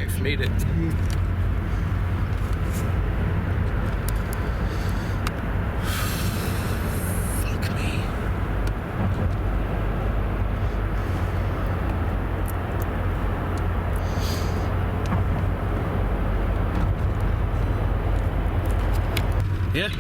I've made it. Fuck me. Yeah.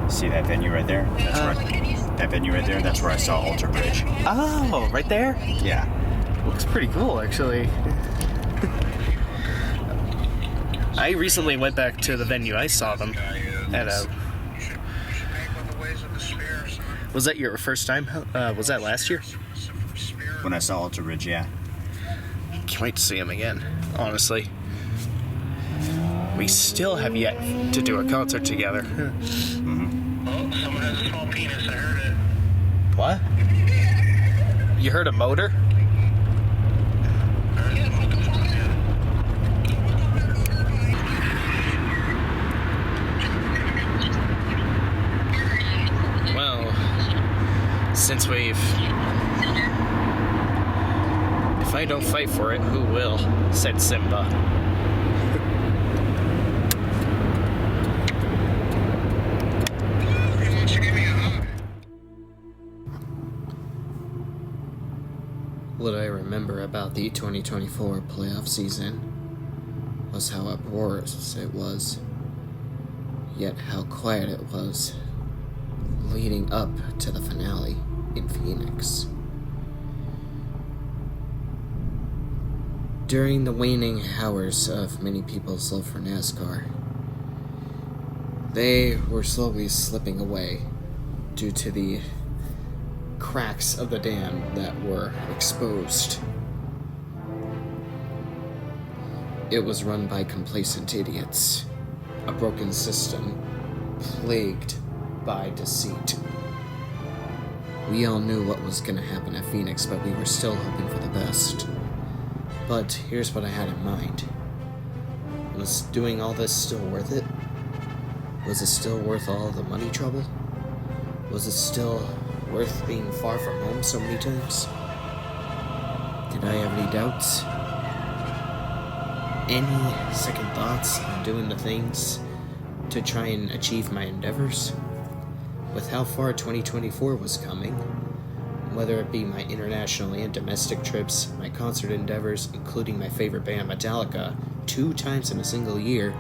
See that venue right there? That venue right there, that's where I saw Alter Bridge. Oh, right there? Yeah. Looks pretty cool, actually. I recently went back to the venue. I saw them at a... Was that your first time? Was that last year? When I saw Alter Bridge, yeah. Can't wait to see him again, honestly. We still have yet to do a concert together. Oh, someone has a small penis, I heard it. What? You heard a motor? Well, since we've... If I don't fight for it, who will? Said Simba. What I remember about the 2024 playoff season was how uproarious it was, yet how quiet it was leading up to the finale in Phoenix. During the waning hours of many people's love for NASCAR, they were slowly slipping away due to the cracks of the dam that were exposed. It was run by complacent idiots, a broken system plagued by deceit. We all knew what was going to happen at Phoenix, but we were still hoping for the best. But here's what I had in mind. Was doing all this still worth it? Was it still worth all the money trouble? Was it still worth being far from home so many times? Did I have any doubts? Any second thoughts on doing the things to try and achieve my endeavors? With how far 2024 was coming, whether it be my international and domestic trips, my concert endeavors, including my favorite band Metallica 2 times in a single year,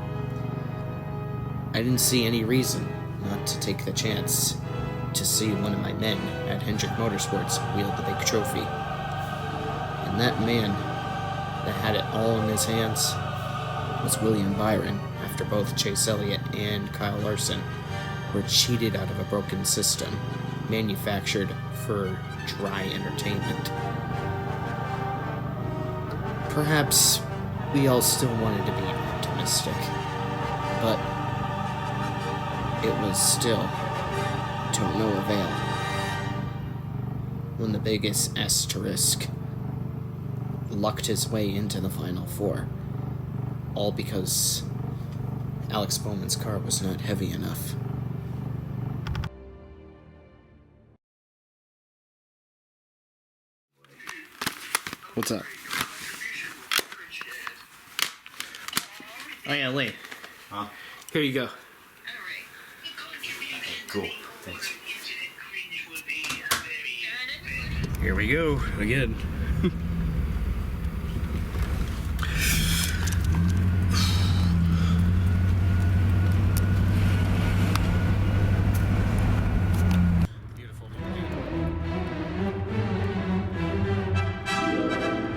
I didn't see any reason not to take the chance to see one of my men at Hendrick Motorsports wield the big trophy. And that man that had it all in his hands was William Byron, after both Chase Elliott and Kyle Larson were cheated out of a broken system manufactured for dry entertainment. Perhaps we all still wanted to be optimistic, but it was still to no avail when the biggest asterisk lucked his way into the Final Four, all because Alex Bowman's car was not heavy enough. What's up? Oh yeah, Lee. Huh? Here you go. Cool. Thanks. Here we go again. Beautiful day.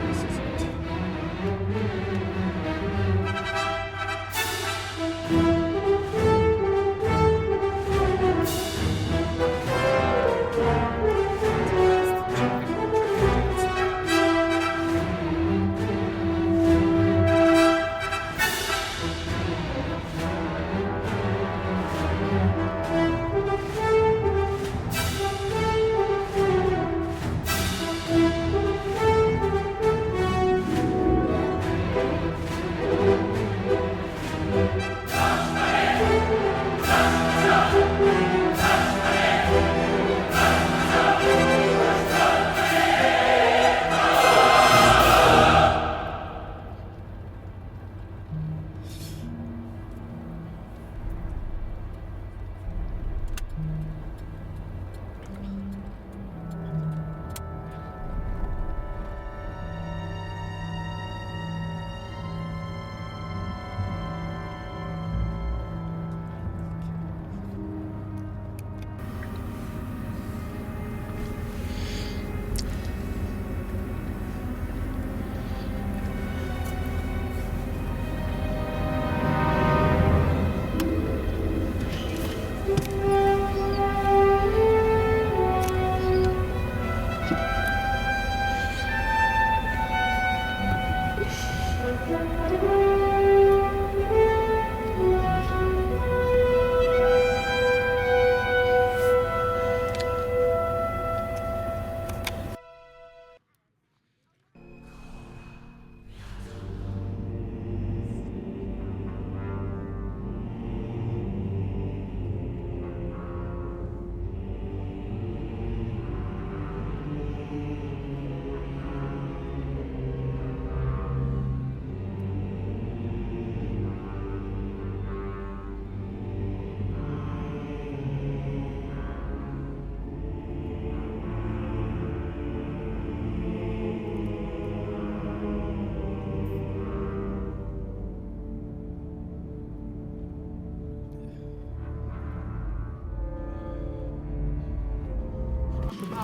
This is it.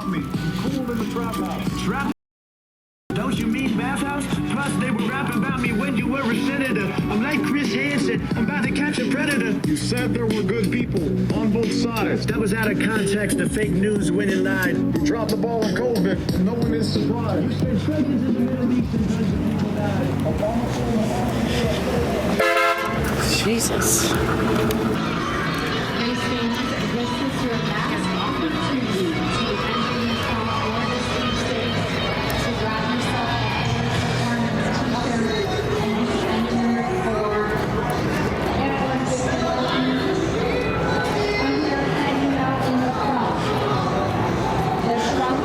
me. I'm cool in the trap house. Trap? Don't you mean bathhouse? Plus, they were rapping about me when you were a senator. I'm like Chris Hansen. I'm about to catch a predator. You said there were good people on both sides. That was out of context. The fake news went and lied. You dropped the ball in COVID. No one is surprised. You spent trillions in the Middle East and tons of people died. Jesus. This is your last opportunity to enter the top or the sweepstakes to grab yourself a performance t-shirt and send number 4. Everyone's welcome. I'm here hanging out in the front. The front.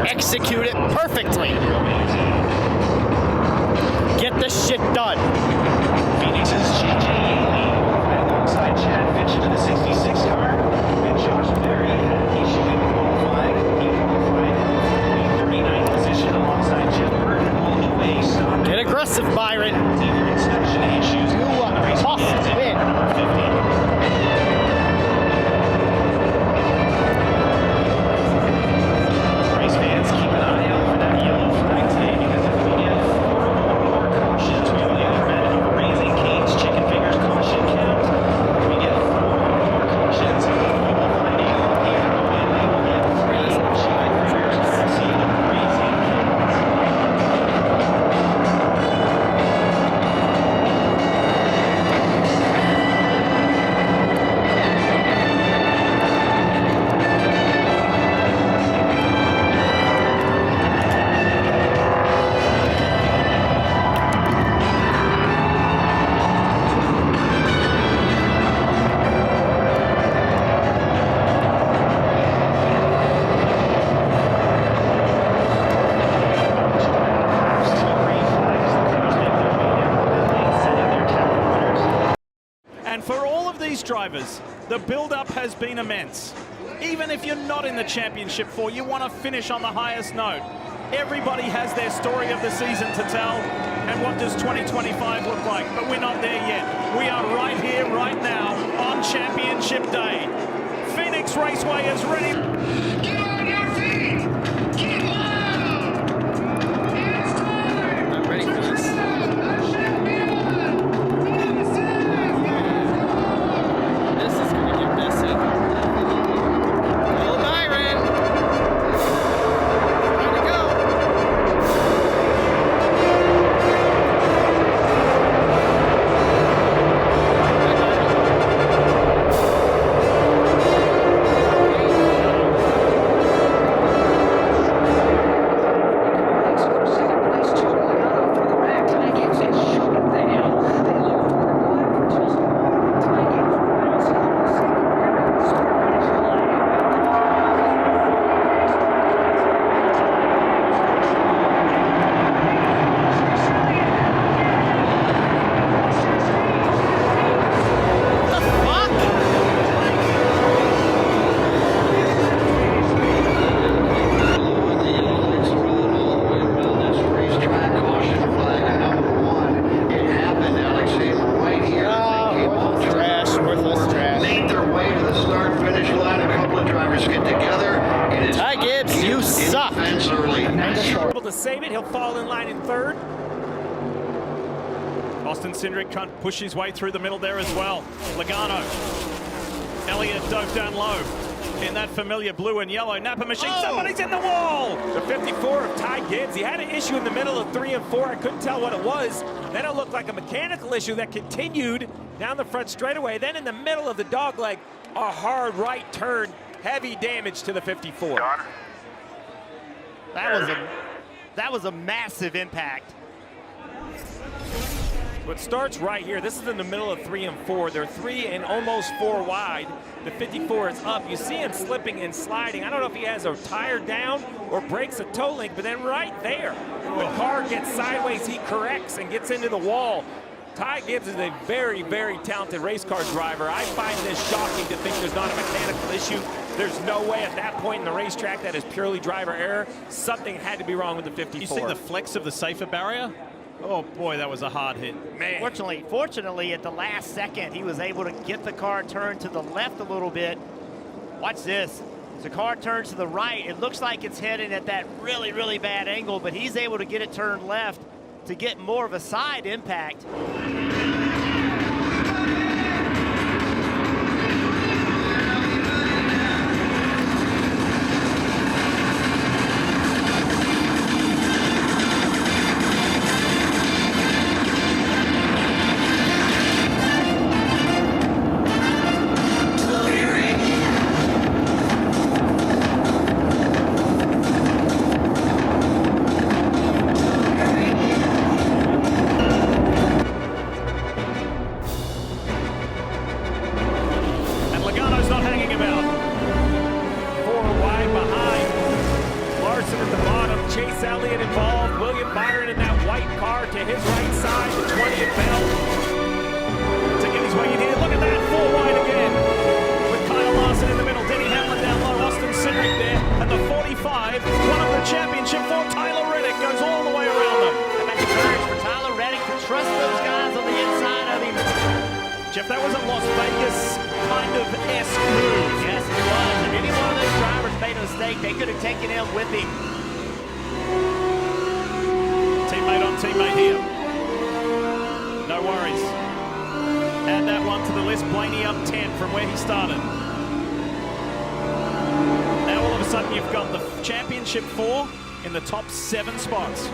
Execute it perfectly. Get this shit done. Phoenix's J.J. Yaley alongside Chad Fitch to the 66 car. And Josh Berry he should be qualified. He qualified in the 39th position alongside Jeff Burton all the way. Stop. Get aggressive, Byron. Either inspection issues. You must win. Number 50. And for all of these drivers, the build-up has been immense. Even if you're not in the championship 4, you want to finish on the highest note. Everybody has their story of the season to tell, and what does 2025 look like? But we're not there yet. We are right here, right now, on Championship Day. Phoenix Raceway is ready. Get on your feet! Get loud! It's time! I'm ready for this. This is going to get messy. Oh, Byron! Time to go. Able to save it, he'll fall in line in third. Austin Cindric can't push his way through the middle there as well. Logano. Elliott dove down low. In that familiar blue and yellow Napa machine, somebody's in the wall! The 54 of Ty Gibbs, he had an issue in the middle of 3 and 4. I couldn't tell what it was. Then it looked like a mechanical issue that continued down the front straightaway. Then in the middle of the dogleg, a hard right turn, heavy damage to the 54. That was a massive impact. So it starts right here. This is in the middle of 3 and 4. They're 3 and almost 4 wide. The 54 is up. You see him slipping and sliding. I don't know if he has a tire down or breaks a toe link, but then right there, the car gets sideways, he corrects and gets into the wall. Ty Gibbs is a very, very talented race car driver. I find this shocking to think there's not a mechanical issue. There's no way at that point in the racetrack that is purely driver error. Something had to be wrong with the 54. You see the flex of the safer barrier? Oh boy, that was a hard hit. Man. Fortunately, at the last second, he was able to get the car turned to the left a little bit. Watch this. As the car turns to the right, it looks like it's heading at that really, really bad angle, but he's able to get it turned left to get more of a side impact. Jeff, that was a Las Vegas kind of esque move. Yes, it was. If any one of those drivers made a mistake, they could have taken him with him. Teammate on teammate here. No worries. Add that one to the list. Blaney up 10 from where he started. Now all of a sudden you've got the championship 4 in the top 7 spots.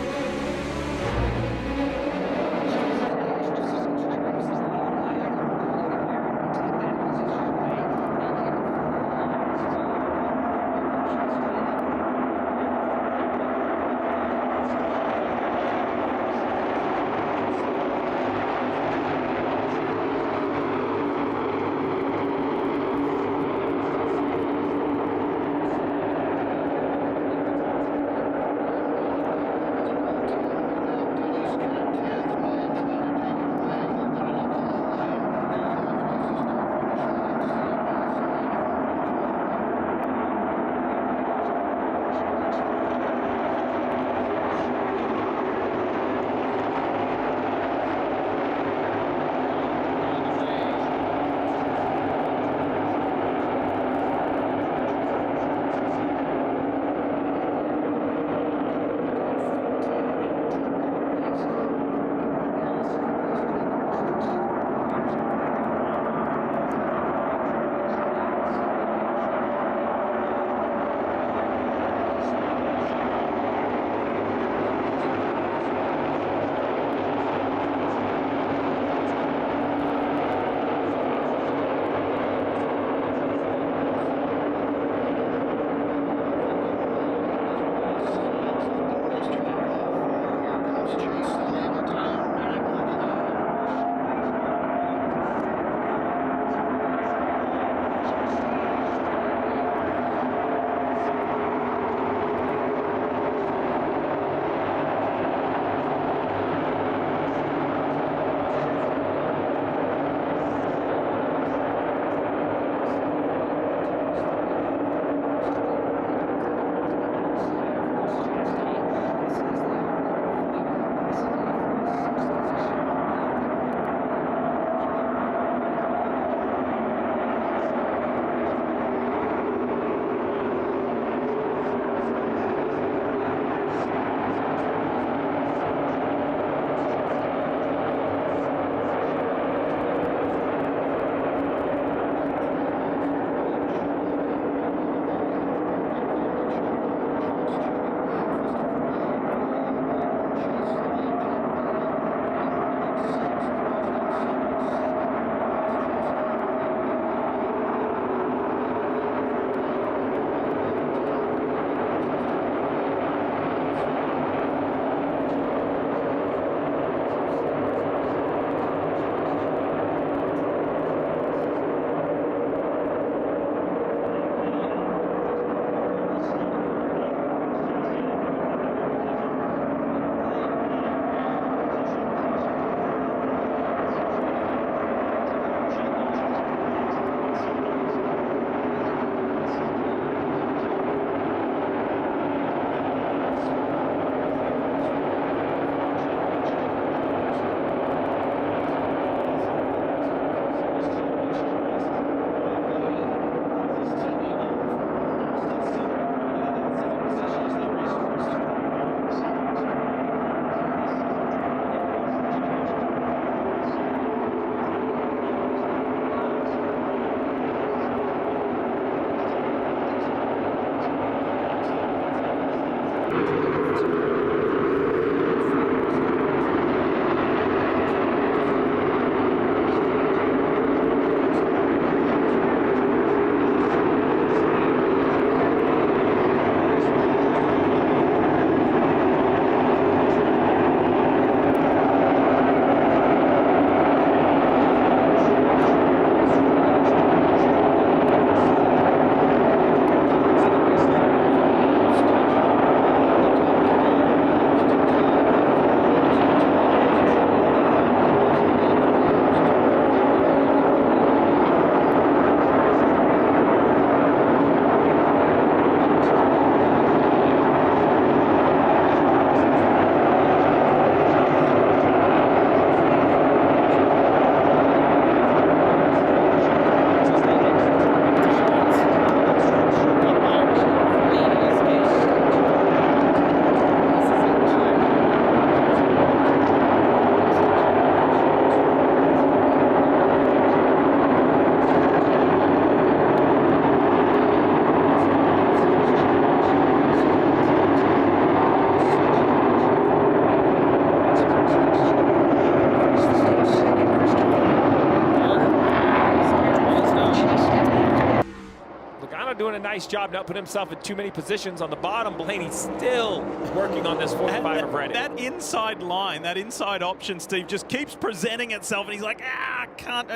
Doing a nice job not putting himself in too many positions on the bottom. Blaney's still working on this 45 of Redding. That inside line, that inside option, Steve, just keeps presenting itself, and he's like, I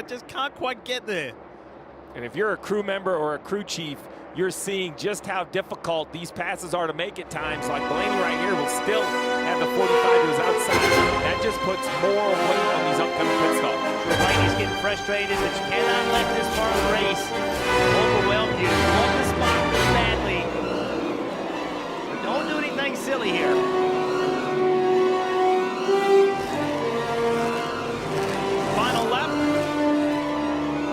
just can't quite get there. And if you're a crew member or a crew chief, you're seeing just how difficult these passes are to make at times. Like Blaney right here will still have the 45 to his outside. That just puts more weight on these upcoming pit stops. Blaney's getting frustrated, but you cannot let this part of the race overwhelm you. You want the spot really badly, but don't do anything silly here. Final lap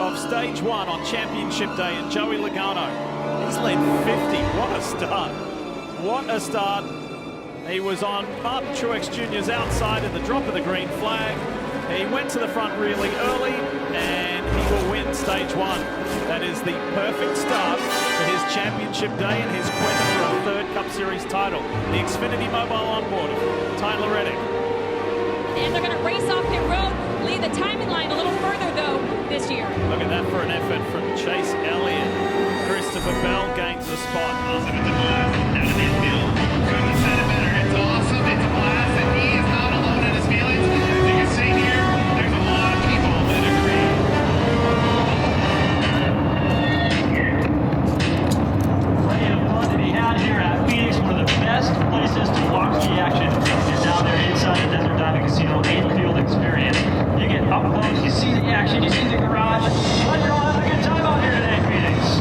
of stage 1 on championship day, and Joey Logano, he's led 50. What a start. What a start. He was on Martin Truex Jr.'s outside in the drop of the green flag. He went to the front really early, and he will win stage 1. That is the perfect start for his championship day and his quest for a third Cup Series title. The Xfinity Mobile onboard, Tyler Reddick. And they're going to race off pit road, lead the timing line a little further, though, this year. Look at that for an effort from Chase Elliott. Christopher Bell gains the spot. Awesome, it's a blast. Down in the infield. Couldn't have said it better. It's awesome. It's a blast, and he is not alone in his feelings. As you can see here, there's a lot of people that agree. Plenty of fun to be had here at Phoenix, one of the best places to watch the action is down there inside the Desert Diamond Casino infield experience. You get up close, you see the action, you see the garage. Glad you're all having a good time out here today, Phoenix.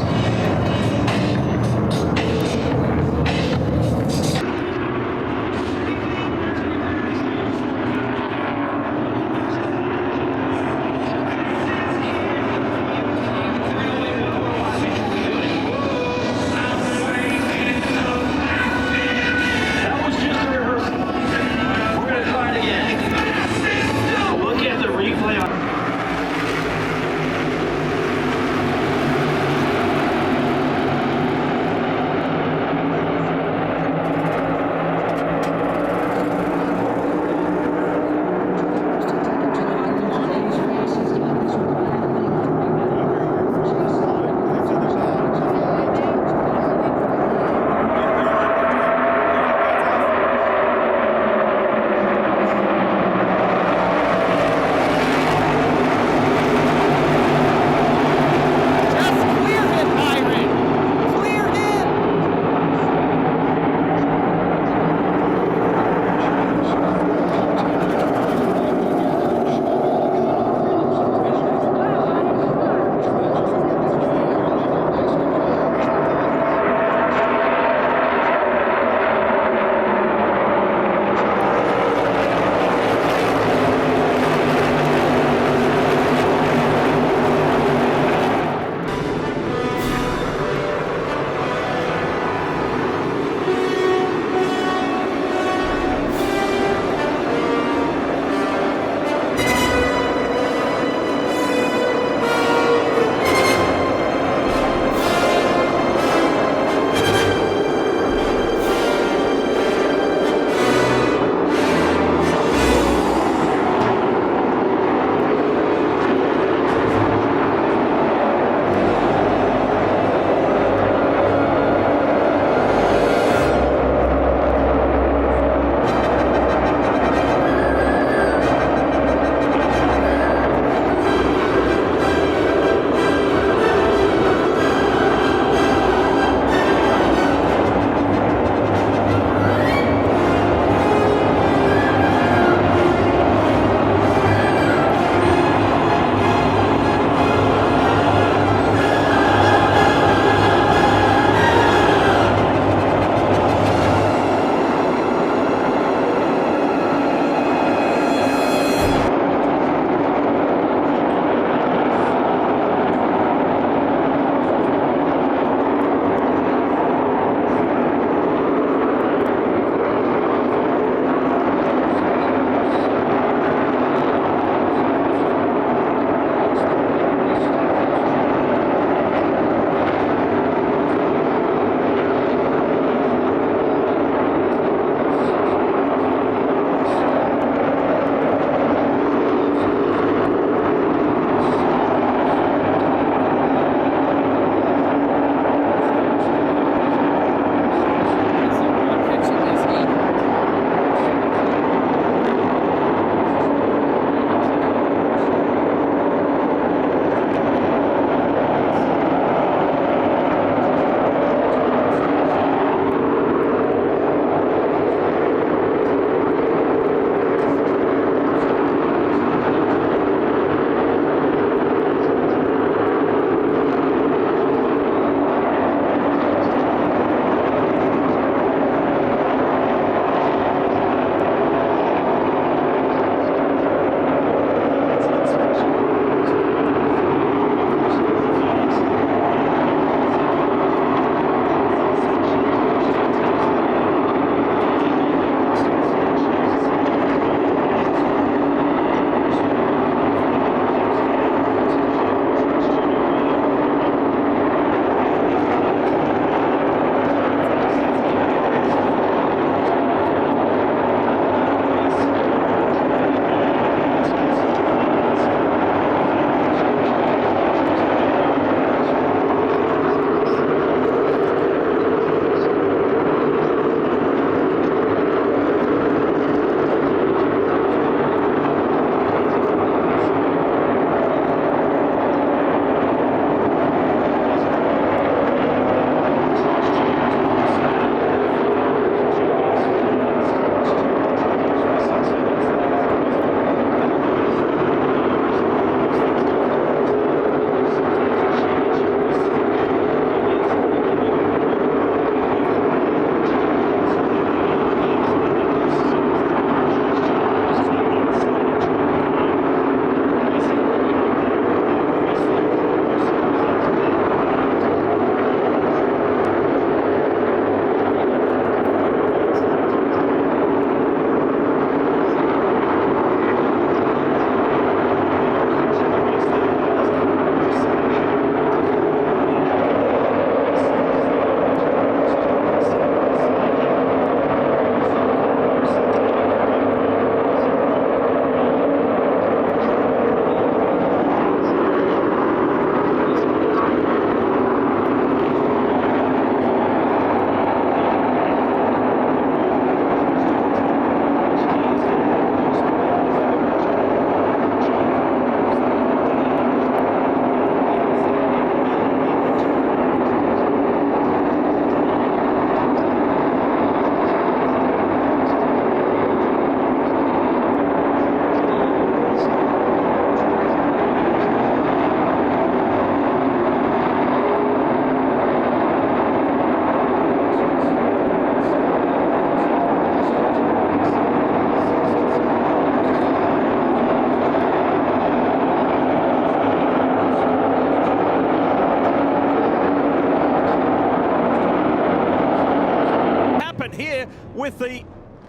with the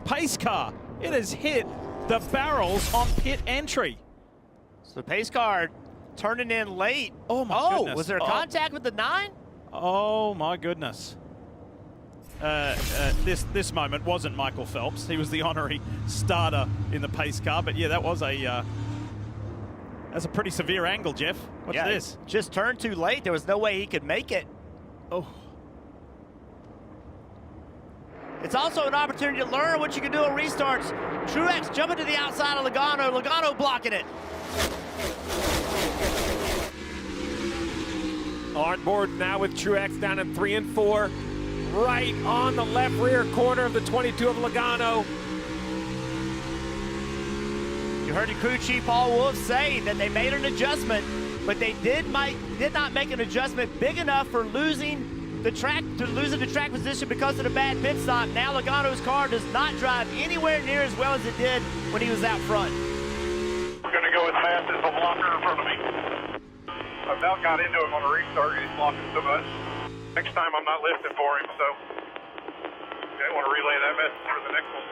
pace car. It has hit the barrels on pit entry. So the pace car turning in late. Oh, my goodness. Was there a contact with the 9? Oh, my goodness. This moment wasn't Michael Phelps. He was the honorary starter in the pace car. But, yeah, that was that's a pretty severe angle, Jeff. What's this? Just turned too late. There was no way he could make it. Oh. It's also an opportunity to learn what you can do on restarts. Truex jumping to the outside of Logano. Logano blocking it. On board now with Truex down in 3 and 4. Right on the left rear corner of the 22 of Logano. You heard the crew chief Paul Wolf say that they made an adjustment, but they did not make an adjustment big enough for losing the track position because of the bad pit stop. Now Logano's car does not drive anywhere near as well as it did when he was out front. We're going to go as fast as the blocker in front of me. I about got into him on a restart. He's blocking so much. Next time I'm not lifting for him, so I want to relay that message for the next one.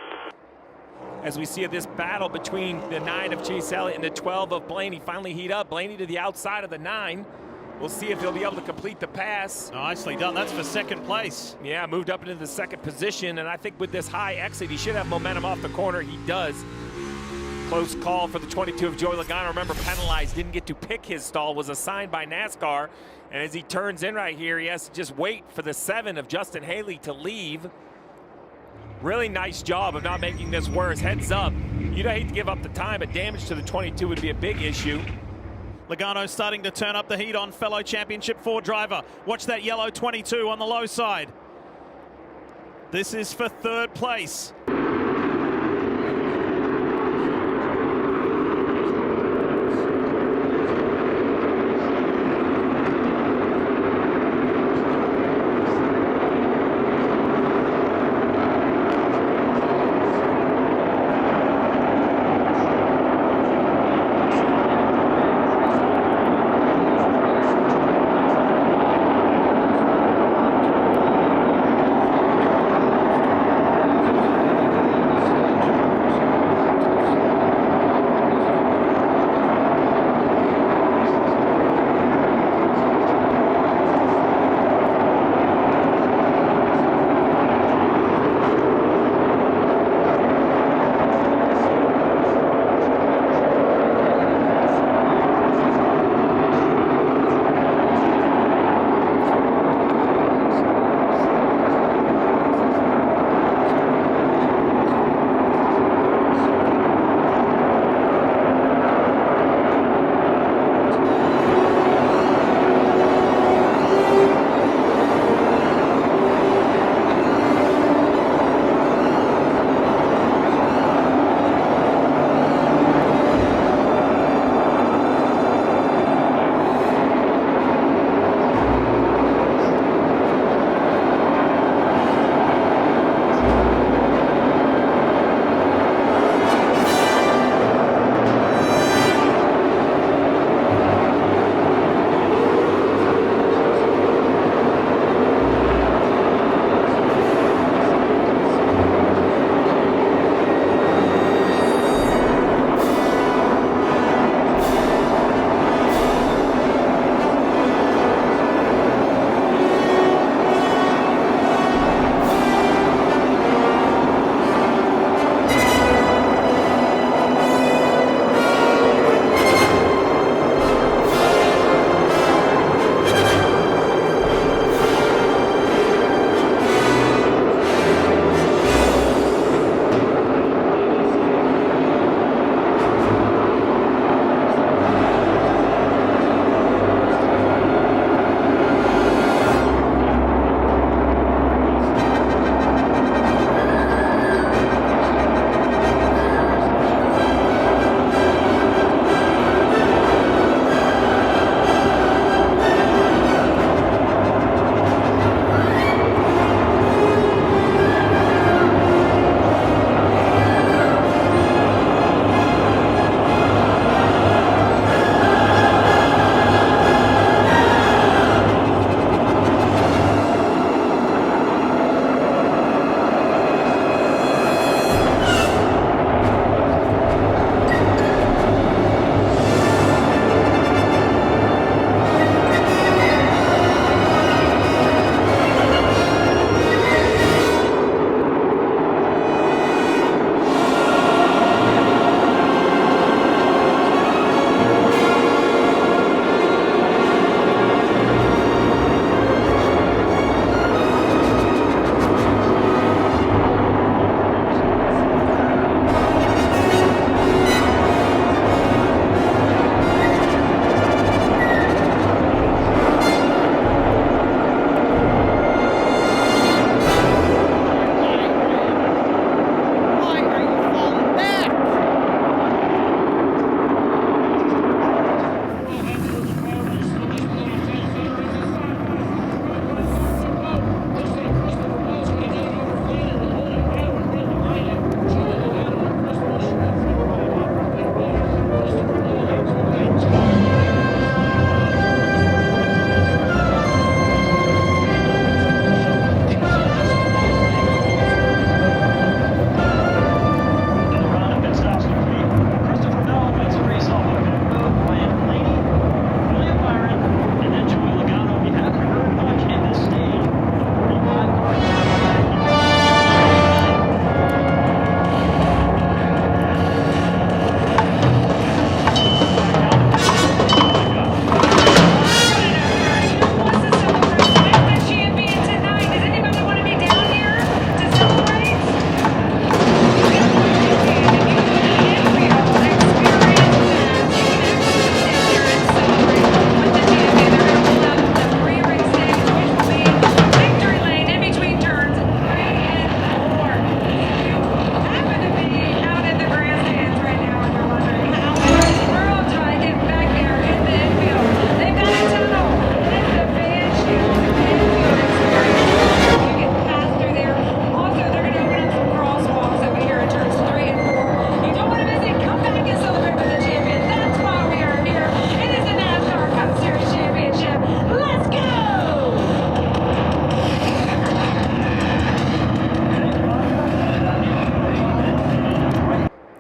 As we see this battle between the 9 of Chase Elliott and the 12 of Blaney finally heat up. Blaney to the outside of the 9. We'll see if he'll be able to complete the pass. Nicely done. That's for second place. Yeah, moved up into the second position, and I think with this high exit, he should have momentum off the corner. He does. Close call for the 22 of Joey Logano. Remember, penalized, didn't get to pick his stall, was assigned by NASCAR. And as he turns in right here, he has to just wait for the 7 of Justin Haley to leave. Really nice job of not making this worse. Heads up. You don't hate to give up the time, but damage to the 22 would be a big issue. Logano starting to turn up the heat on fellow Championship 4 driver. Watch that yellow 22 on the low side. This is for third place.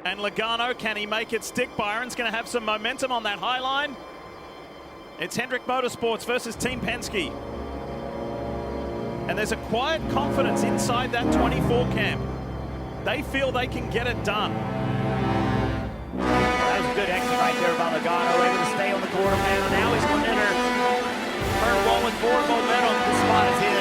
And Logano, can he make it stick? Byron's going to have some momentum on that high line. It's Hendrick Motorsports versus Team Penske. And there's a quiet confidence inside that 24 camp. They feel they can get it done. That was a good exit right there by Logano, able to stay on the quarter panel. Now he's going to enter turn one with forward momentum. This spot is his.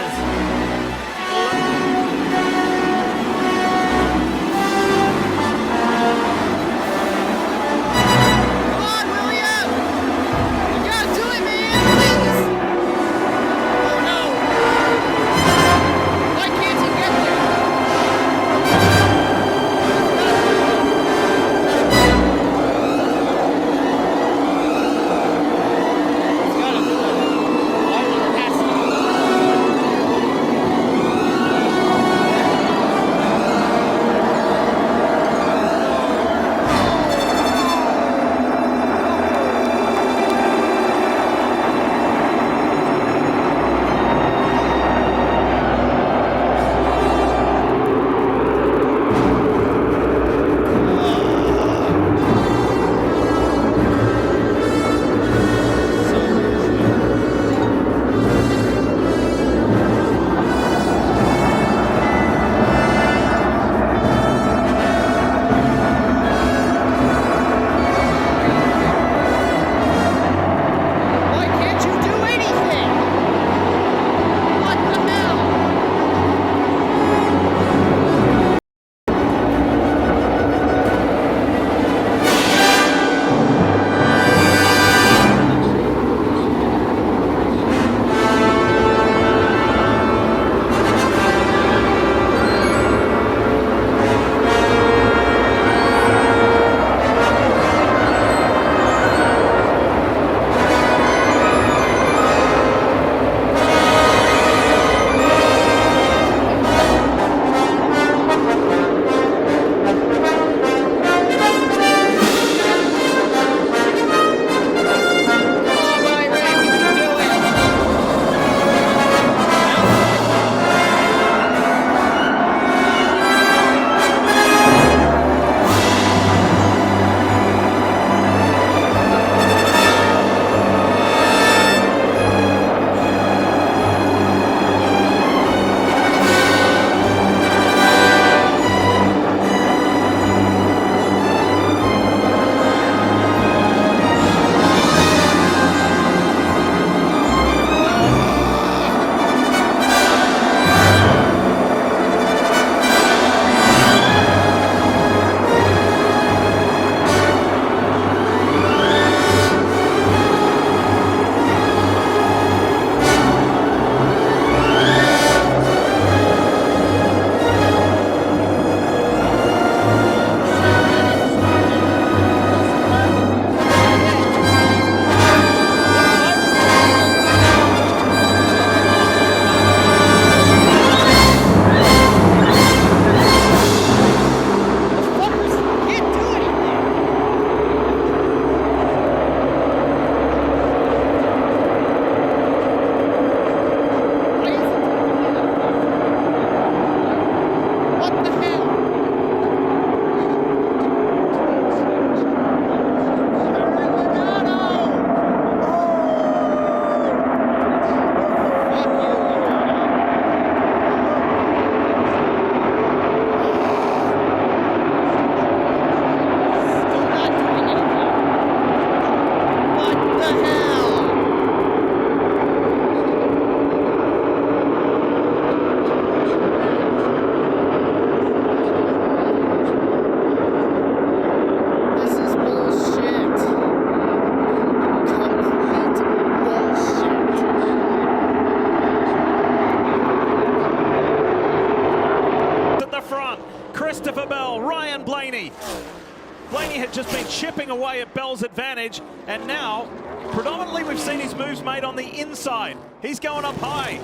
Blaney had just been chipping away at Bell's advantage, and now, predominantly we've seen his moves made on the inside. He's going up high.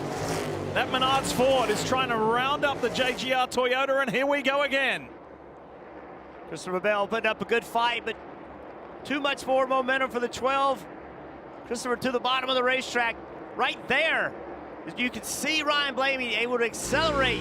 That Menards Ford is trying to round up the JGR Toyota, and here we go again. Christopher Bell putting up a good fight, but too much forward momentum for the 12. Christopher to the bottom of the racetrack, right there. You can see Ryan Blaney able to accelerate.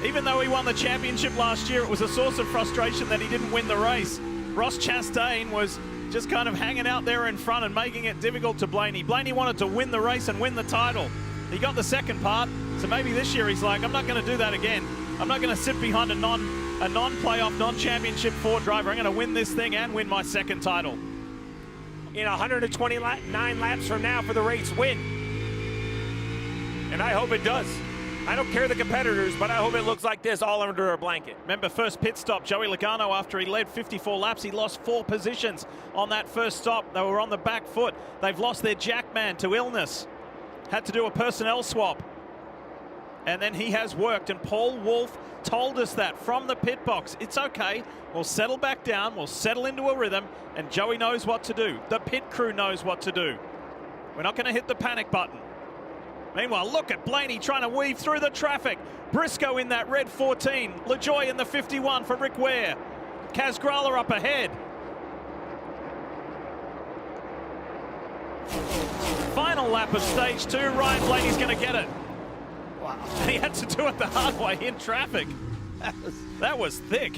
Even though he won the championship last year, it was a source of frustration that he didn't win the race. Ross Chastain was just kind of hanging out there in front and making it difficult to Blaney. Blaney wanted to win the race and win the title. He got the second part, so maybe this year he's like, I'm not going to do that again. I'm not going to sit behind a non-playoff, non-championship Ford driver. I'm going to win this thing and win my second title. In 129 laps from now for the race win. And I hope it does. I don't care the competitors, but I hope it looks like this all under a blanket. Remember, first pit stop, Joey Logano, after he led 54 laps, he lost 4 positions on that first stop. They were on the back foot. They've lost their jackman to illness. Had to do a personnel swap. And then he has worked, and Paul Wolfe told us that from the pit box. It's okay. We'll settle back down. We'll settle into a rhythm, and Joey knows what to do. The pit crew knows what to do. We're not going to hit the panic button. Meanwhile, look at Blaney trying to weave through the traffic. Briscoe in that red 14. LaJoie in the 51 for Rick Ware. Kaz Grala up ahead. Final lap of stage 2. Ryan Blaney's going to get it. Wow. He had to do it the hard way in traffic. That was thick.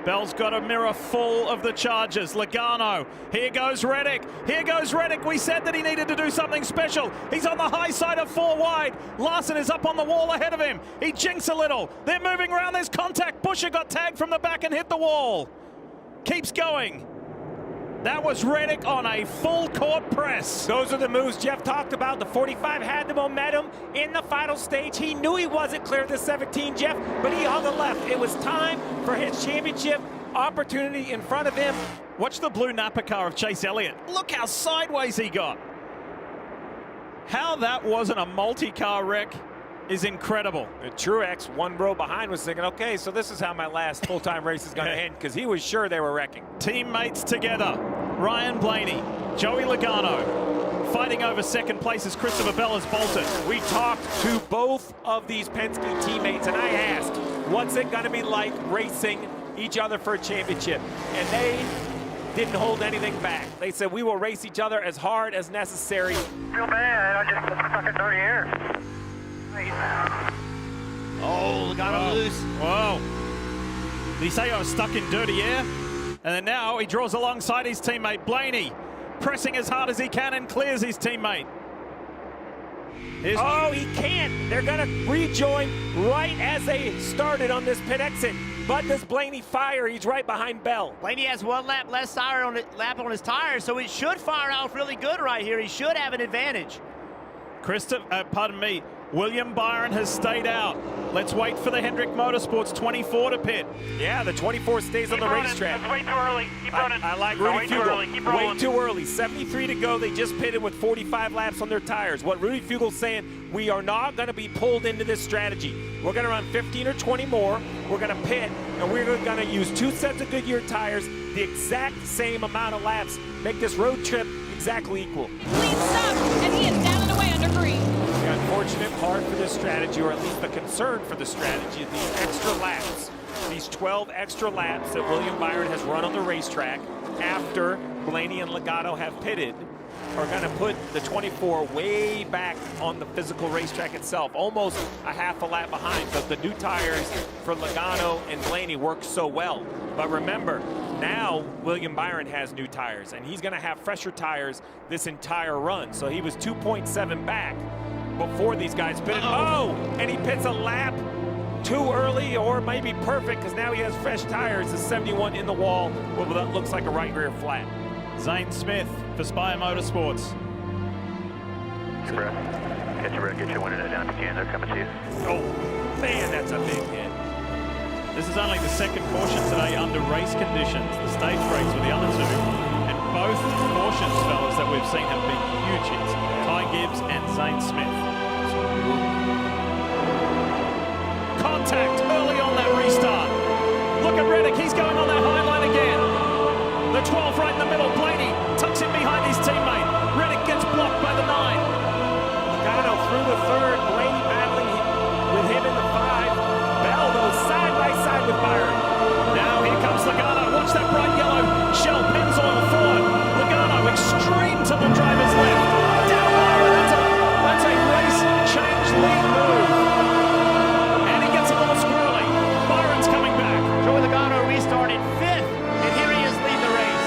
Bell's got a mirror full of the charges. Logano. Here goes Reddick. Here goes Reddick. We said that he needed to do something special. He's on the high side of 4 wide. Larson is up on the wall ahead of him. He jinks a little. They're moving around. There's contact. Busher got tagged from the back and hit the wall. Keeps going. That was Reddick on a full court press. Those are the moves Jeff talked about. The 45 had the momentum in the final stage. He knew he wasn't clear of the 17, Jeff, but he hung a left. It was time for his championship opportunity in front of him. Watch the blue Napa car of Chase Elliott. Look how sideways he got. How that wasn't a multi-car wreck is incredible. The Truex, 1 row behind, was thinking, okay, so this is how my last full-time race is going to end, because he was sure they were wrecking. Teammates together. Ryan Blaney, Joey Logano, fighting over second place as Christopher Bell has bolted. We talked to both of these Penske teammates, and I asked, what's it going to be like racing each other for a championship? And they didn't hold anything back. They said, we will race each other as hard as necessary. Feel bad, I just stuck in dirty air. Oh, Logano loose. Whoa. Did he say I was stuck in dirty air? And then now he draws alongside his teammate, Blaney, pressing as hard as he can and clears his teammate. Oh, he can't. They're going to rejoin right as they started on this pit exit. But does Blaney fire? He's right behind Bell. Blaney has 1 lap less lap on his tire, so it should fire off really good right here. He should have an advantage. William Byron has stayed out. Let's wait for the Hendrick Motorsports 24 to pit. Yeah, the 24 stays on the racetrack. That's way too early. Keep running. I like Rudy Fugle. Way too early. 73 to go. They just pitted with 45 laps on their tires. What Rudy Fugle's saying, we are not going to be pulled into this strategy. We're going to run 15 or 20 more. We're going to pit, and we're going to use 2 sets of Goodyear tires, the exact same amount of laps. Make this road trip exactly equal. Lead stop, and he is down and away under green. The unfortunate part for this strategy, or at least the concern for the strategy, is these extra laps. These 12 extra laps that William Byron has run on the racetrack after Blaney and Logano have pitted are going to put the 24 way back on the physical racetrack itself, almost a half a lap behind. But the new tires for Logano and Blaney work so well. But remember, now William Byron has new tires, and he's going to have fresher tires this entire run. So he was 2.7 back before these guys pitted. Oh, and he pits a lap too early, or maybe perfect, because now he has fresh tires. The 71 in the wall. Well, that looks like a right rear flat. Zane Smith for Spire Motorsports. Catch your breath, get your window down if you can. They're coming to you. Oh, man, that's a big hit. This is only the second caution today under race conditions. The stage breaks were the other 2. And both cautions, fellas, that we've seen have been huge hits. Ty Gibbs and Zane Smith. Contact early on that restart. Look at Reddick, he's going on that high line again. The 12 right in the middle, Blaney tucks in behind his teammate. Reddick gets blocked by the 9. Logano through the 3rd, Blaney battling with him in the 5. Bell, though, side by side with Byron. Now here comes Logano. Watch that bright yellow Shell Pennzoil forward. Logano extreme to the driver's left. Down Byron. That's a race change lead move. And he gets a little squirrely. Byron's coming back. Joey Logano restarted 5th, and here he is leading the race.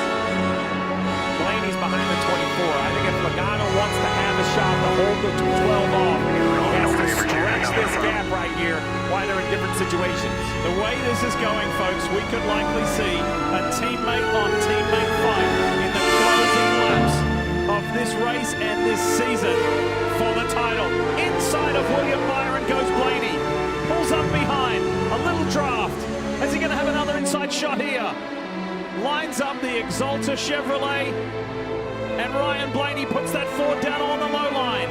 Blaney's behind the 24. I think if Logano wants to have a shot to hold the 12 off, he has to stretch this gap right here while they're in different situations. The way this is going, folks, we could likely see a teammate-on-teammate fight in the closing laps of this race and this season for the title. Inside of William Byron goes Blaney. Pulls up behind. A little draft. Is he going to have another inside shot here? Lines up the Exalta Chevrolet. And Ryan Blaney puts that Ford down on the low line.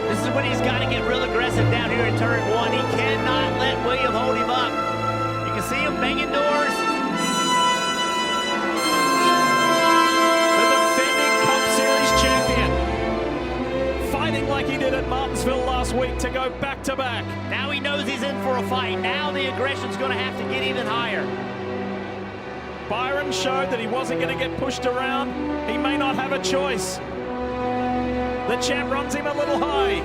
This is when he's got to get real aggressive down here in turn 1. He cannot let William hold him up. You can see him banging doors. The defending Cup Series champion. Fighting like he did at Martinsville last week to go back-to-back. Now he knows he's in for a fight. Now the aggression's going to have to get even higher. Byron showed that he wasn't going to get pushed around. He may not have a choice. The champ runs him a little high.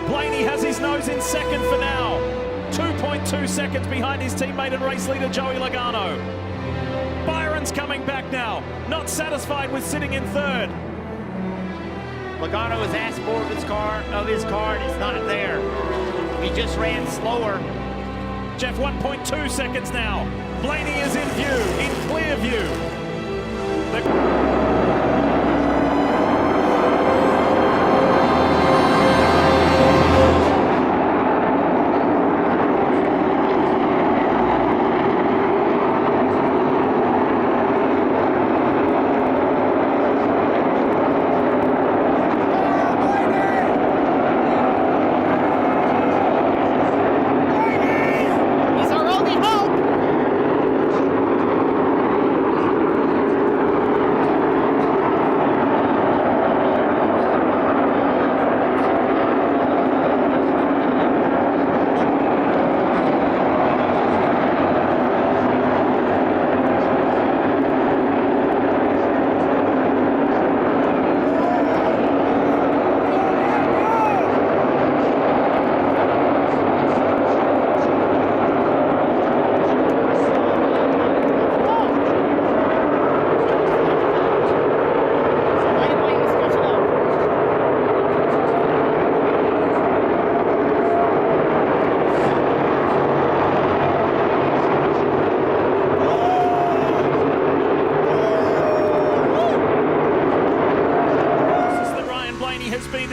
Blaney has his nose in 2nd for now. 2.2 seconds behind his teammate and race leader Joey Logano. Champions coming back now, not satisfied with sitting in third. Logano has asked more of his car, and it's not there. He just ran slower. Jeff, 1.2 seconds now. Blaney is in view, in clear view.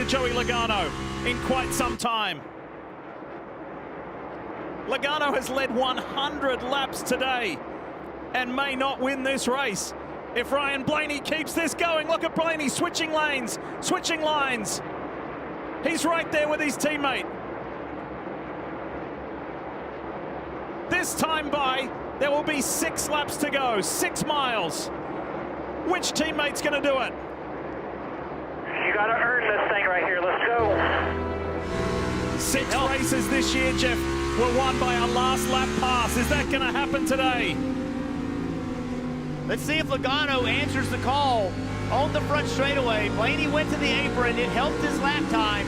Joey Logano in quite some time. Logano has led 100 laps today and may not win this race. If Ryan Blaney keeps this going, look at Blaney switching lanes, switching lines. He's right there with his teammate. This time by, there will be 6 laps to go, 6 miles. Which teammate's going to do it? You got to earn this thing right here. Let's go. 6 races this year, Jeff, were won by a last lap pass. Is that going to happen today? Let's see if Logano answers the call on the front straightaway. Blaney went to the apron. It helped his lap time.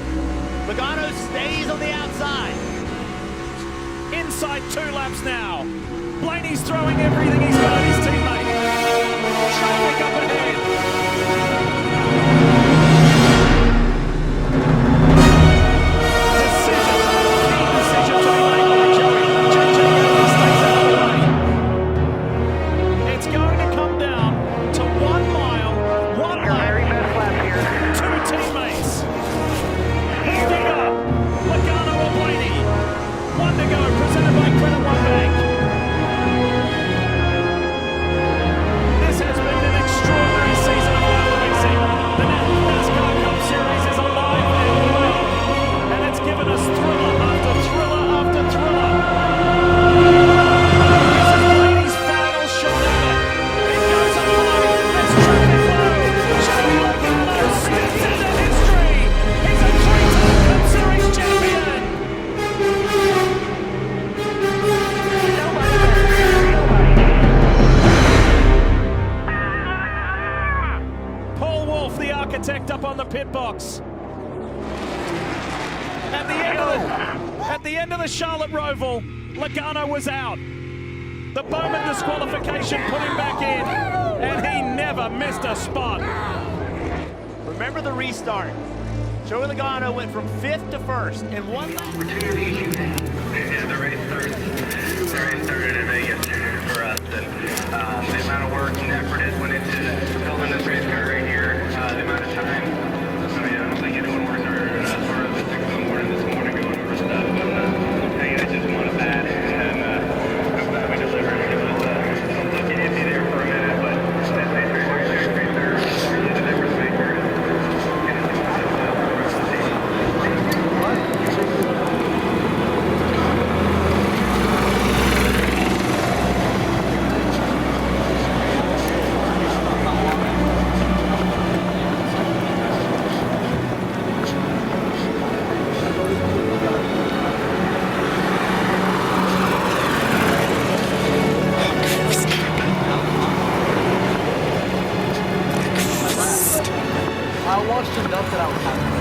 Logano stays on the outside. Inside 2 laps now. Blaney's throwing everything he's got at his teammate. Traffic up ahead. This has been an extraordinary season of motor racing. The NASCAR Cup Series is alive and well, and it's given us thriller after thriller after thriller. This is Blaney's final shot at it. It goes up high. It's traffic flow. Joey Logano steps into history. He's a 3-time Cup Series champion. Paul Wolf, the architect, up on the pit box. At the end of the Charlotte Roval, Logano was out. The Bowman disqualification put him back in, and he never missed a spot. Remember the restart. Joey Logano went from 5th to 1st in 1 lap. Yeah, the race started in Vegas for us, and the amount of work and effort that went into building this race car right here, the amount of time. I mean, I don't think anyone worked harder than us for the 6 in the morning this morning going over stuff, but I'll tell you, I just wanted that, and I'm glad we delivered. It was looking iffy there for a minute, but that race right here, the difference maker, and it's going so well for the rest of the team. I watched enough that I was happy.